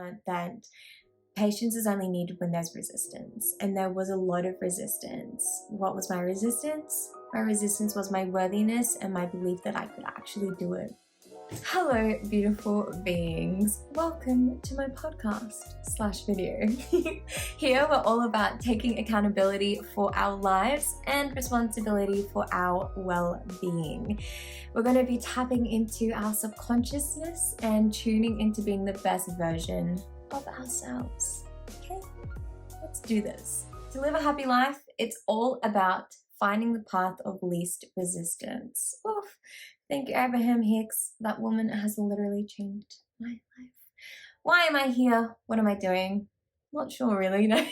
learned that patience is only needed when there's resistance, and there was a lot of resistance. What was my resistance? My resistance was my worthiness and my belief that I could actually do it. Hello, beautiful beings. Welcome to my podcast/video. Here we're all about taking accountability for our lives and responsibility for our well-being. We're going to be tapping into our subconsciousness and tuning into being the best version of ourselves. Okay, let's do this. To live a happy life, it's all about finding the path of least resistance. Oof. Thank you, Abraham Hicks. That woman has literally changed my life. Why am I here? What am I doing? Not sure really, no.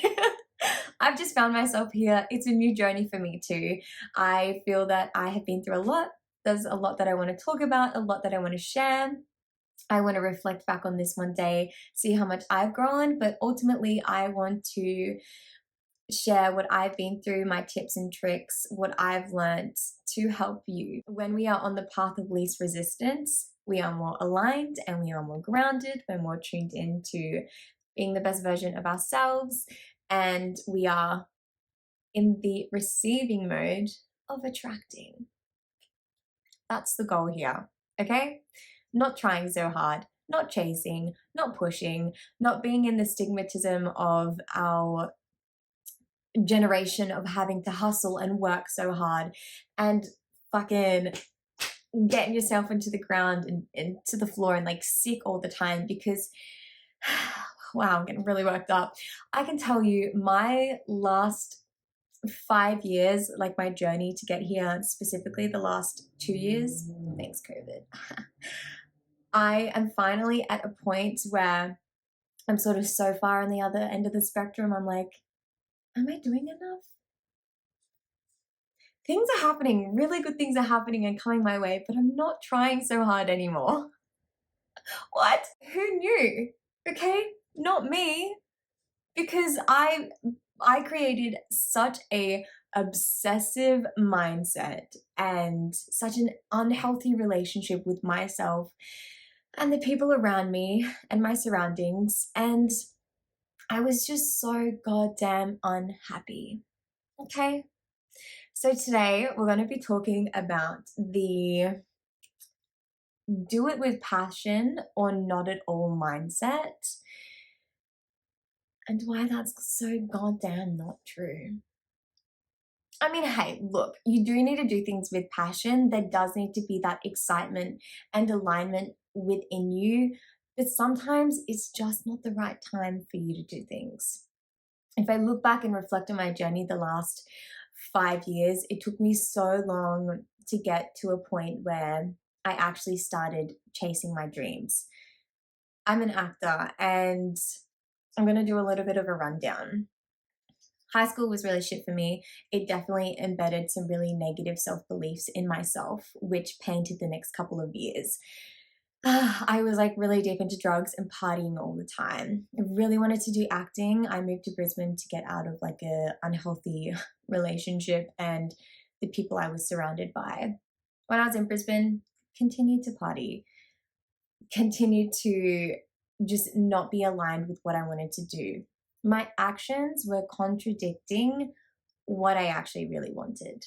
I've just found myself here. It's a new journey for me too. I feel that I have been through a lot. There's a lot that I want to talk about, a lot that I want to share. I want to reflect back on this one day, see how much I've grown, but ultimately I want to share what I've been through, my tips and tricks, what I've learned to help you. When we are on the path of least resistance, we are more aligned and we are more grounded. We're more tuned into being the best version of ourselves, and we are in the receiving mode of attracting. That's the goal here, okay? Not trying so hard, not chasing, not pushing, not being in the stigmatism of our generation of having to hustle and work so hard and fucking getting yourself into the ground and into the floor and like sick all the time because wow, I'm getting really worked up. I can tell you my last 5 years, like my journey to get here, specifically the last 2 years, thanks COVID, I am finally at a point where I'm sort of so far on the other end of the spectrum. I'm like, am I doing enough? Things are happening, really good things are happening and coming my way, but I'm not trying so hard anymore. What? Who knew? Okay, not me. Because I created such a obsessive mindset and such an unhealthy relationship with myself and the people around me and my surroundings, and I was just so goddamn unhappy. Okay, so today we're going to be talking about the do it with passion or not at all mindset, and why that's so goddamn not true. I mean, hey, look, you do need to do things with passion. There does need to be that excitement and alignment within you, but sometimes it's just not the right time for you to do things. If I look back and reflect on my journey the last 5 years, it took me so long to get to a point where I actually started chasing my dreams. I'm an actor and I'm going to do a little bit of a rundown. High school was really shit for me. It definitely embedded some really negative self-beliefs in myself, which painted the next couple of years. I was like really deep into drugs and partying all the time. I really wanted to do acting. I moved to Brisbane to get out of like a unhealthy relationship and the people I was surrounded by. When I was in Brisbane, continued to party, continued to just not be aligned with what I wanted to do. My actions were contradicting what I actually really wanted.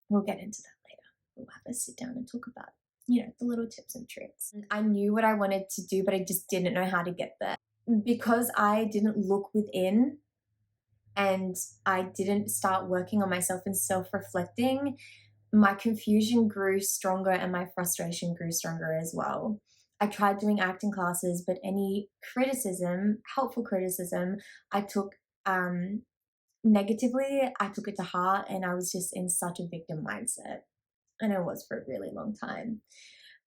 We'll get into that later. We'll have a sit down and talk about, the little tips and tricks. I knew what I wanted to do, but I just didn't know how to get there. Because I didn't look within and I didn't start working on myself and self-reflecting, my confusion grew stronger and my frustration grew stronger as well. I tried doing acting classes, but any criticism, helpful criticism, I took negatively. I took it to heart and I was just in such a victim mindset. And I was for a really long time.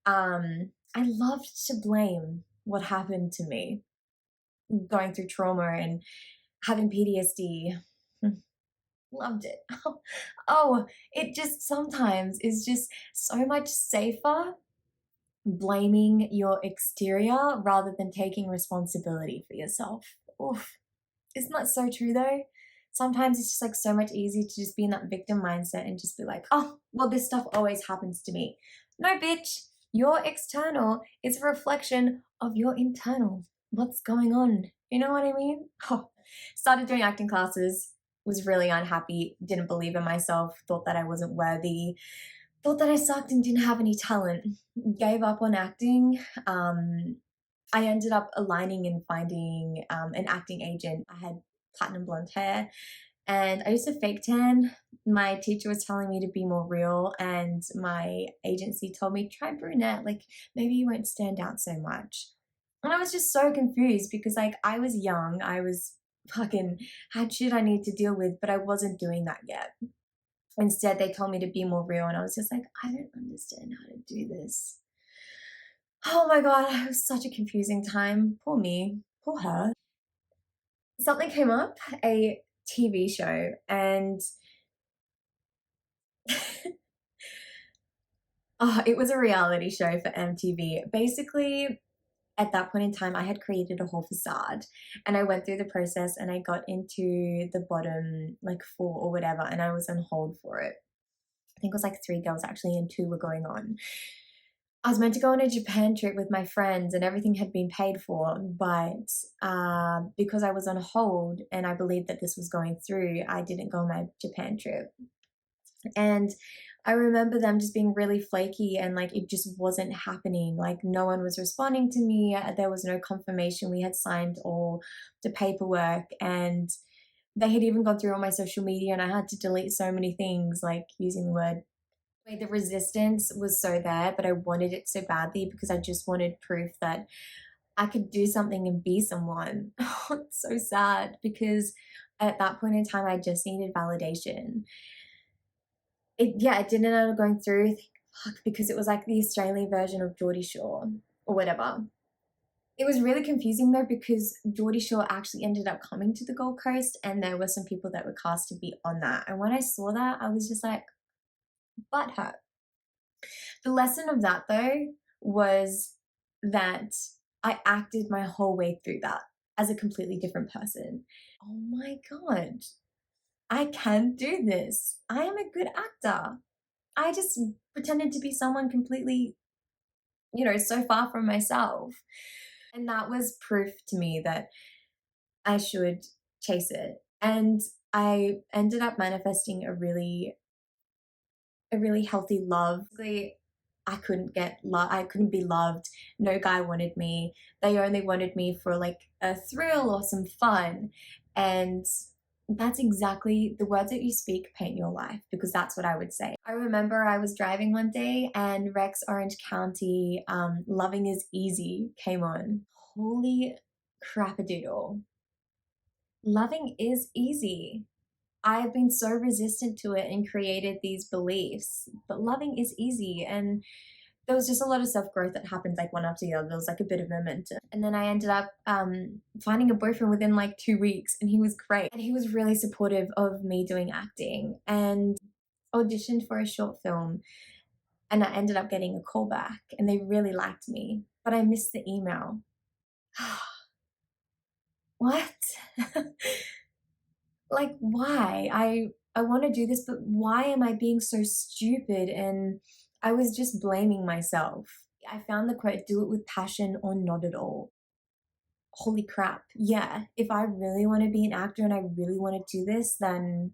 I loved to blame what happened to me, going through trauma and having PTSD. Loved it. Oh, it just sometimes is just so much safer blaming your exterior rather than taking responsibility for yourself. Oof. Isn't that so true though? Sometimes it's just like so much easier to just be in that victim mindset and just be like, oh, well, this stuff always happens to me. No, bitch, your external is a reflection of your internal. what's going on? You know what I mean? Oh, started doing acting classes, was really unhappy, didn't believe in myself, thought that I wasn't worthy, thought that I sucked and didn't have any talent, gave up on acting. I ended up aligning and finding an acting agent. I had platinum blonde hair and I used to fake tan. My teacher was telling me to be more real, and my agency told me, try brunette, like maybe you won't stand out so much. And I was just so confused because, like, I was young, I was fucking had shit I need to deal with, but I wasn't doing that yet. Instead, they told me to be more real, and I was just like, I don't understand how to do this. Oh my God, it was such a confusing time. Poor me, poor her. Something came up, a TV show, and oh, it was a reality show for MTV. Basically, at that point in time, I had created a whole facade and I went through the process and I got into the bottom like four or whatever, and I was on hold for it. I think it was like three girls actually, and two were going on. I was meant to go on a Japan trip with my friends and everything had been paid for, but because I was on hold and I believed that this was going through, I didn't go on my Japan trip. And I remember them just being really flaky and like it just wasn't happening. Like no one was responding to me. There was no confirmation. We had signed all the paperwork and they had even gone through all my social media and I had to delete so many things, like using the word. The resistance was so there, but I wanted it so badly because I just wanted proof that I could do something and be someone. It's so sad because at that point in time, I just needed validation. It didn't end up going through, fuck, because it was like the Australian version of Geordie Shore or whatever. It was really confusing though because Geordie Shore actually ended up coming to the Gold Coast and there were some people that were cast to be on that. And when I saw that, I was just like, butt hurt. The lesson of that though was that I acted my whole way through that as a completely different person. Oh my God, I can do this. I am a good actor. I just pretended to be someone completely, so far from myself. And that was proof to me that I should chase it. And I ended up manifesting a really healthy love. Basically, I couldn't I couldn't be loved. No guy wanted me. They only wanted me for like a thrill or some fun. And that's exactly the words that you speak paint your life, because that's what I would say. I remember I was driving one day and Rex Orange County, Loving is Easy came on. Holy crapadoodle. Loving is easy. I've been so resistant to it and created these beliefs, but loving is easy. And there was just a lot of self growth that happened like one after the other. There was like a bit of momentum. And then I ended up finding a boyfriend within like 2 weeks, and he was great. And he was really supportive of me doing acting and auditioned for a short film. And I ended up getting a call back, and they really liked me, but I missed the email. What? Like, why? I want to do this, but why am I being so stupid? And I was just blaming myself. I found the quote, do it with passion or not at all. Holy crap. Yeah, if I really want to be an actor and I really want to do this, then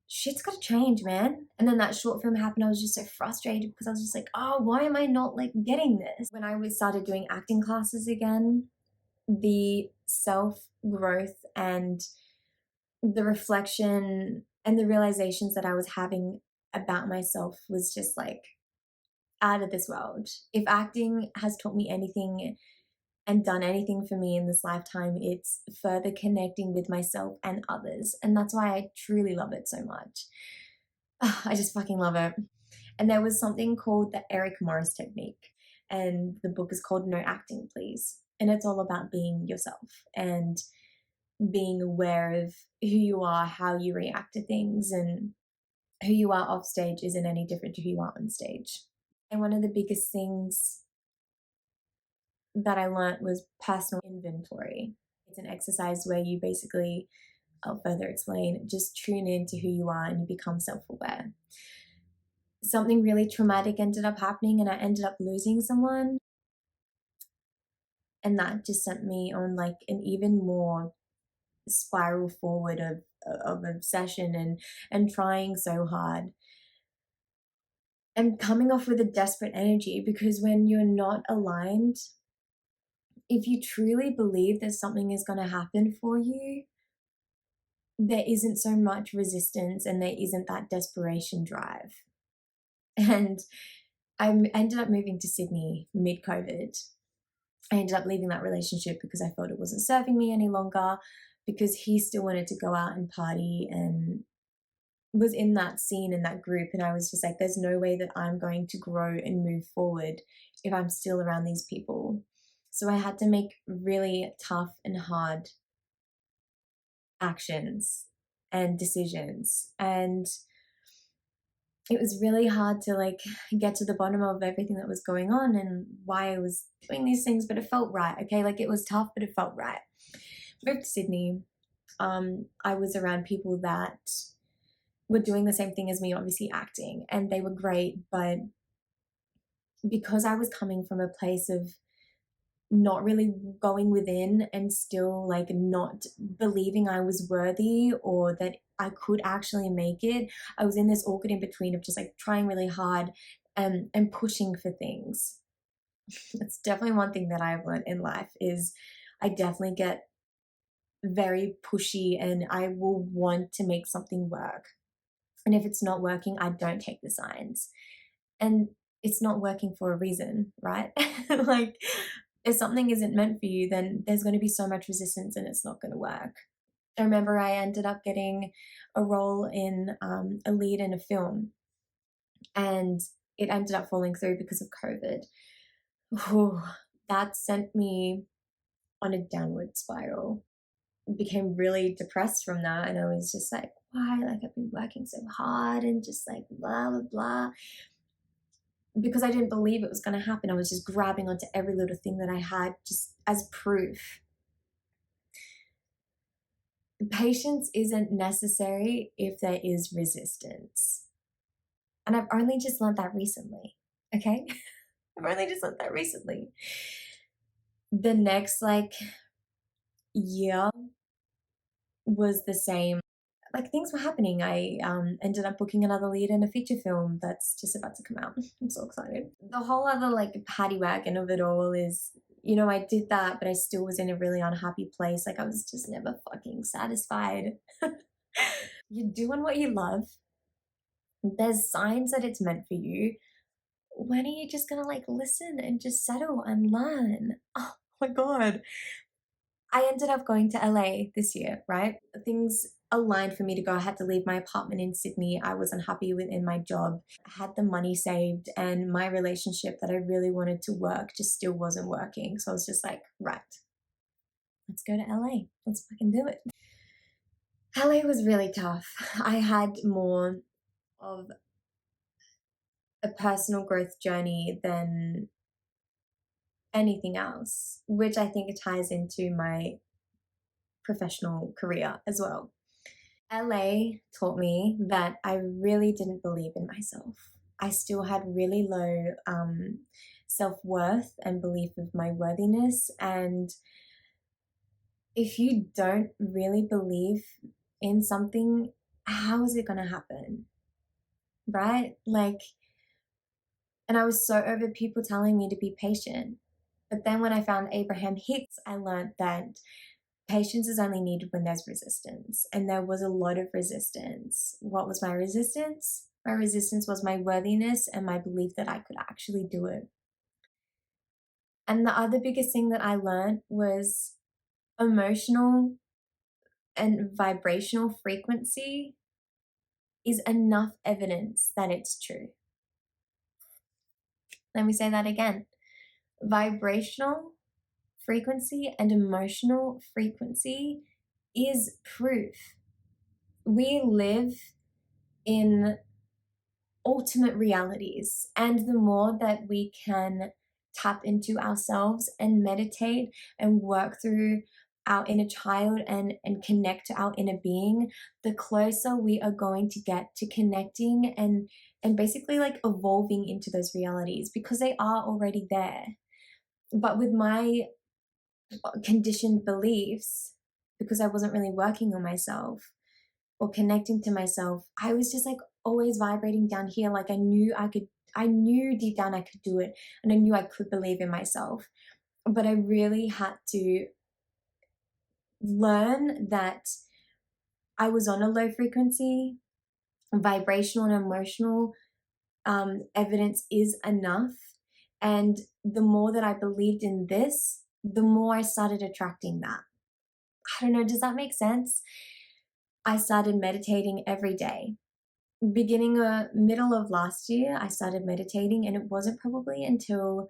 shit's got to change, man. And then that short film happened. I was just so frustrated because I was just like, oh, why am I not like getting this? When I started doing acting classes again, the self growth and the reflection and the realizations that I was having about myself was just like out of this world. If acting has taught me anything and done anything for me in this lifetime, it's further connecting with myself and others. And that's why I truly love it so much. I just fucking love it. And there was something called the Eric Morris technique. And the book is called No Acting, Please. And it's all about being yourself and being aware of who you are, how you react to things, and who you are off stage isn't any different to who you are on stage. And one of the biggest things that I learned was personal inventory. It's an exercise where you basically, I'll further explain, just tune into who you are and you become self aware. Something really traumatic ended up happening and I ended up losing someone. And that just sent me on like an even more spiral forward of obsession and trying so hard and coming off with a desperate energy, because when you're not aligned, if you truly believe that something is going to happen for you, there isn't so much resistance and there isn't that desperation drive. And I ended up moving to Sydney mid COVID. I ended up leaving that relationship because I felt it wasn't serving me any longer, because he still wanted to go out and party and was in that scene, in that group. And I was just like, there's no way that I'm going to grow and move forward if I'm still around these people. So I had to make really tough and hard actions and decisions. And it was really hard to like get to the bottom of everything that was going on and why I was doing these things, but it felt right. Okay. Like it was tough, but it felt right. Moved to Sydney. I was around people that were doing the same thing as me, obviously acting, and they were great. But because I was coming from a place of not really going within and still like not believing I was worthy or that I could actually make it, I was in this awkward in between of just like trying really hard and pushing for things. It's definitely one thing that I've learned in life is I definitely get very pushy and I will want to make something work. And if it's not working, I don't take the signs. And it's not working for a reason, right? Like, if something isn't meant for you, then there's going to be so much resistance and it's not going to work. I remember I ended up getting a role in a lead in a film, and it ended up falling through because of COVID. Whew, that sent me on a downward spiral. Became really depressed from that, and I was just like, why? Like, I've been working so hard and just like blah blah blah, because I didn't believe it was going to happen. I was just grabbing onto every little thing that I had just as proof. Patience isn't necessary if there is resistance. And I've only just learned that recently. Okay. I've only just learned that recently. The next like year was the same. Like things were happening. I ended up booking another lead in a feature film that's just about to come out. I'm so excited. The whole other like paddy wagon of it all is, you know, I did that, but I still was in a really unhappy place. Like I was just never fucking satisfied. You're doing what you love. There's signs that it's meant for you. When are you just gonna like listen and just settle and learn? Oh my God. I ended up going to LA this year, right? Things aligned for me to go. I had to leave my apartment in Sydney. I was unhappy within my job. I had the money saved, and my relationship that I really wanted to work just still wasn't working. So I was just like, right, let's go to LA. Let's fucking do it. LA was really tough. I had more of a personal growth journey than anything else, which I think ties into my professional career as well. LA taught me that I really didn't believe in myself. I still had really low self worth and belief of my worthiness. And if you don't really believe in something, how is it going to happen? Right? Like, and I was so over people telling me to be patient. But then when I found Abraham Hicks, I learned that patience is only needed when there's resistance. And there was a lot of resistance. What was my resistance? My resistance was my worthiness and my belief that I could actually do it. And the other biggest thing that I learned was emotional and vibrational frequency is enough evidence that it's true. Let me say that again. Vibrational frequency and emotional frequency is proof. We live in ultimate realities, and the more that we can tap into ourselves and meditate and work through our inner child and connect to our inner being, the closer we are going to get to connecting and basically like evolving into those realities, because they are already there. But with my conditioned beliefs, because I wasn't really working on myself or connecting to myself, I was just like always vibrating down here. Like I knew deep down I could do it, and I knew I could believe in myself. But I really had to learn that I was on a low frequency, vibrational and emotional evidence is enough. And the more that I believed in this, the more I started attracting that. I don't know, does that make sense? I started meditating every day. Beginning middle of last year, I started meditating, and it wasn't probably until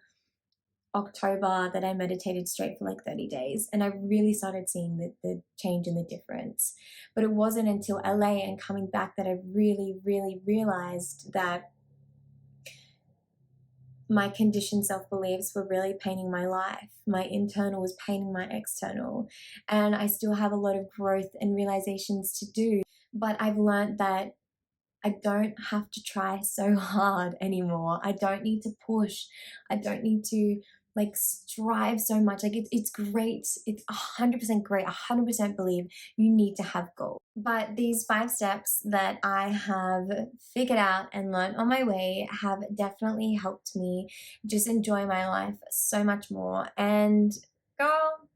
October that I meditated straight for like 30 days. And I really started seeing the change and the difference. But it wasn't until LA and coming back that I really, really realized that my conditioned self beliefs were really painting my life. My internal was painting my external. And I still have a lot of growth and realizations to do. But I've learned that I don't have to try so hard anymore. I don't need to push. I don't need to like strive so much. Like it's great. It's 100% great. 100% believe you need to have goals. But these 5 steps that I have figured out and learned on my way have definitely helped me just enjoy my life so much more. And girl,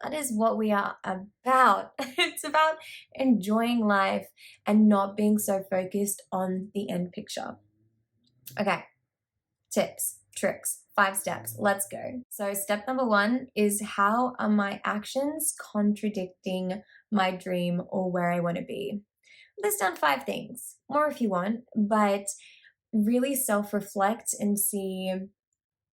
that is what we are about. It's about enjoying life and not being so focused on the end picture. Okay, tips, tricks, 5 steps. Let's go. So, step number 1 is, how are my actions contradicting my dream or where I want to be? List down 5 things, more if you want, but really self reflect and see,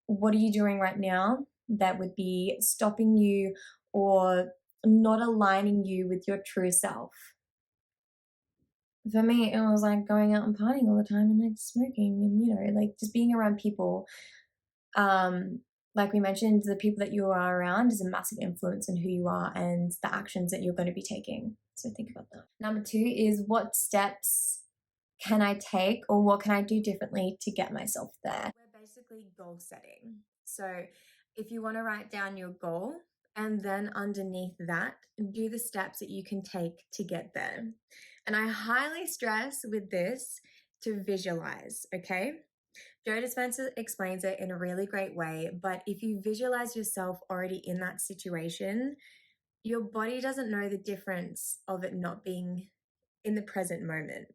what are you doing right now that would be stopping you or not aligning you with your true self? For me, it was like going out and partying all the time and like smoking and, like just being around people. Um, like we mentioned, the people that you are around is a massive influence in who you are and the actions that you're going to be taking. So think about that. Number 2 is, what steps can I take or what can I do differently to get myself there? We're basically goal setting. So if you want to write down your goal, and then underneath that, do the steps that you can take to get there. And I highly stress with this to visualize, okay? Joe Dispenza explains it in a really great way, but if you visualize yourself already in that situation, your body doesn't know the difference of it not being in the present moment.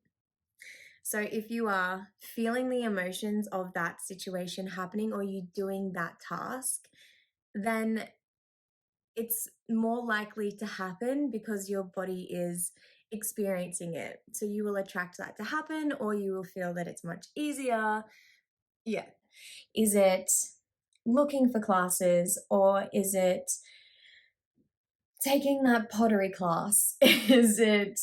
So if you are feeling the emotions of that situation happening or you doing that task, then it's more likely to happen because your body is experiencing it. So you will attract that to happen, or you will feel that it's much easier. Yeah. Is it looking for classes, or is it taking that pottery class? Is it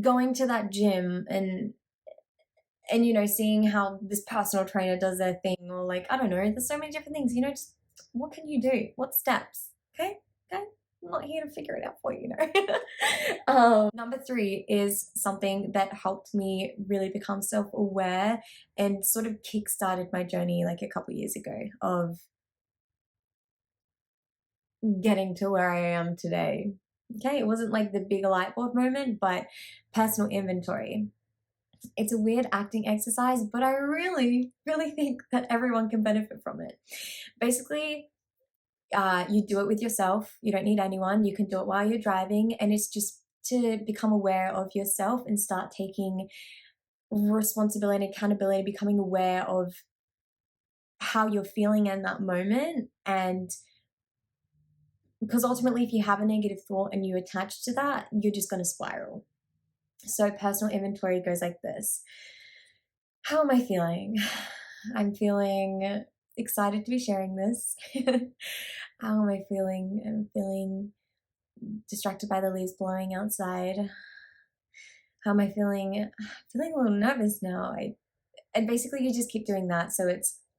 going to that gym and seeing how this personal trainer does their thing, or like, I don't know, there's so many different things, just what can you do? What steps? Okay. I'm not here to figure it out for you, Number 3 is something that helped me really become self-aware and sort of kick-started my journey like a couple years ago of getting to where I am today. Okay, it wasn't like the big light bulb moment, but personal inventory. It's a weird acting exercise, but I really, really think that everyone can benefit from it. Basically, you do it with yourself. You don't need anyone. You can do it while you're driving. And it's just to become aware of yourself and start taking responsibility and accountability, becoming aware of how you're feeling in that moment. And because ultimately, if you have a negative thought and you attach to that, you're just going to spiral. So, personal inventory goes like this: how am I feeling? I'm feeling excited to be sharing this. How am I feeling? I'm feeling distracted by the leaves blowing outside. How am I feeling? I'm feeling a little nervous now. And basically, you just keep doing that. So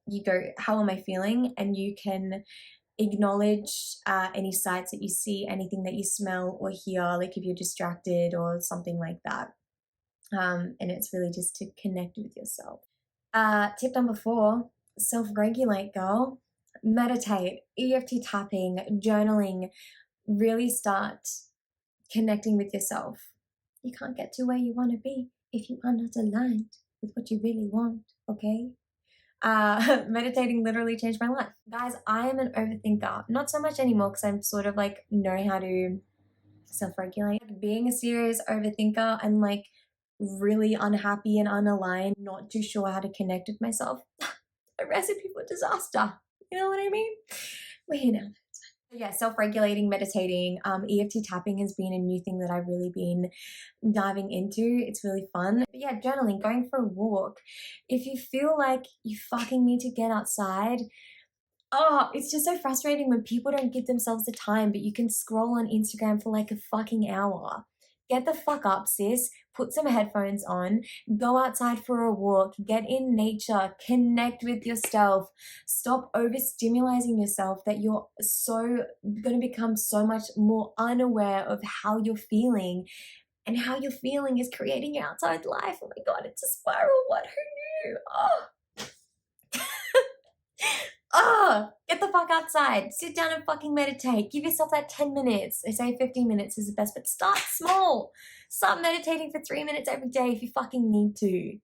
you go, how am I feeling? And you can acknowledge any sights that you see, anything that you smell or hear, like if you're distracted or something like that. And it's really just to connect with yourself. Tip number 4, self-regulate, girl. meditate, EFT tapping, journaling, really start connecting with yourself. You can't get to where you want to be if you are not aligned with what you really want, okay? Meditating literally changed my life. Guys, I am an overthinker. Not so much anymore because I'm sort of like know how to self-regulate. Like, being a serious overthinker and like really unhappy and unaligned, not too sure how to connect with myself. A recipe for disaster. You know what I mean? We're here now. Yeah, self-regulating, meditating, EFT tapping has been a new thing that I've really been diving into. It's really fun. But yeah, journaling, going for a walk. If you feel like you fucking need to get outside, oh, it's just so frustrating when people don't give themselves the time, but you can scroll on Instagram for like a fucking hour. Get the fuck up, sis. Put some headphones on, go outside for a walk, get in nature, connect with yourself. Stop overstimulating yourself that you're so going to become so much more unaware of how you're feeling, and how you're feeling is creating your outside life. Oh my God, it's a spiral. What? Who knew? Oh. Oh, get the fuck outside. Sit down and fucking meditate. Give yourself that 10 minutes. They say 15 minutes is the best, but start small. Start meditating for 3 minutes every day if you fucking need to.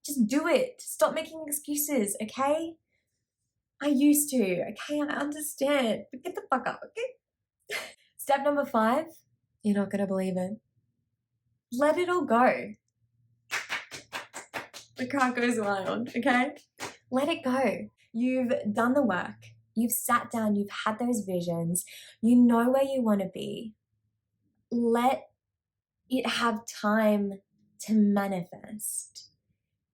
Just do it. Stop making excuses, okay? I used to, okay? I understand. But get the fuck up, okay? Step number 5, you're not gonna believe it. Let it all go. The car goes wild, okay? Let it go. You've done the work. You've sat down. You've had those visions. You know where you want to be. Let it have time to manifest.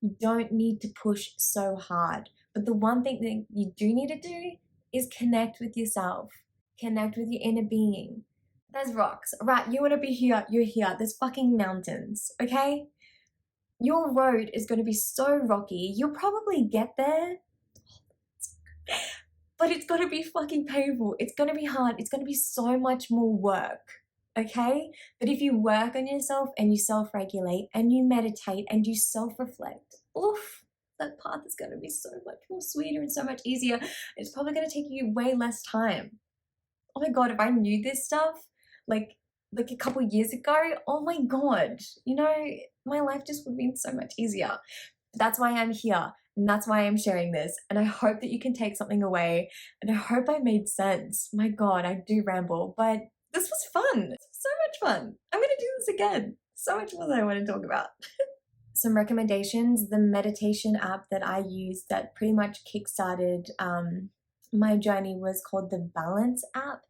You don't need to push so hard. But the one thing that you do need to do is connect with yourself. Connect with your inner being. There's rocks. Right, you want to be here. You're here. There's fucking mountains, okay? Your road is going to be so rocky. You'll probably get there, but it's going to be fucking painful. It's going to be hard. It's going to be so much more work, okay? But if you work on yourself and you self-regulate and you meditate and you self-reflect, oof, that path is going to be so much more sweeter and so much easier. It's probably going to take you way less time. Oh my God, if I knew this stuff like a couple years ago, oh my God, you know, my life just would have been so much easier. That's why I'm here. And that's why I'm sharing this. And I hope that you can take something away. And I hope I made sense. My God, I do ramble, but this was fun. So much fun. I'm going to do this again. So much more that I want to talk about. Some recommendations. The meditation app that I used that pretty much kickstarted my journey was called the Balance app.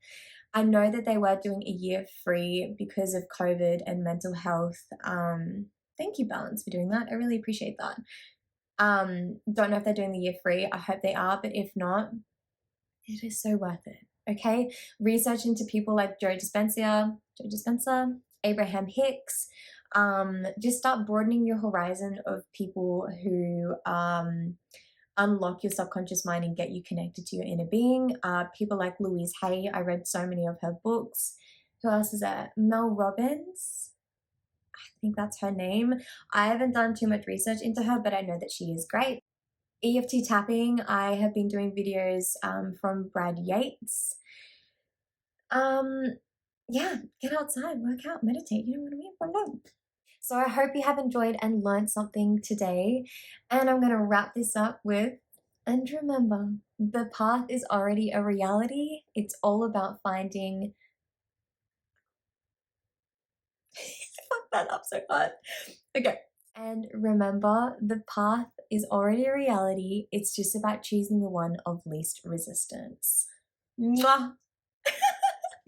I know that they were doing a year free because of COVID and mental health. Thank you, Balance, for doing that. I really appreciate that. Don't know if they're doing the year free. I hope they are, but if not, it is so worth it. Okay, research into people like Joe Dispenza, Abraham Hicks. Just start broadening your horizon of people who unlock your subconscious mind and get you connected to your inner being. People like Louise Hay. I read so many of her books. Who else is there? Mel Robbins. I think that's her name. I haven't done too much research into her, but I know that she is great. EFT tapping, I have been doing videos from Brad Yates. Yeah, get outside, work out, meditate, you know what I mean? Fun. So I hope you have enjoyed and learned something today. And I'm going to wrap this up with, and remember, the path is already a reality. It's all about finding fuck that up so hard. Okay. And remember, the path is already a reality. It's just about choosing the one of least resistance. Mwah!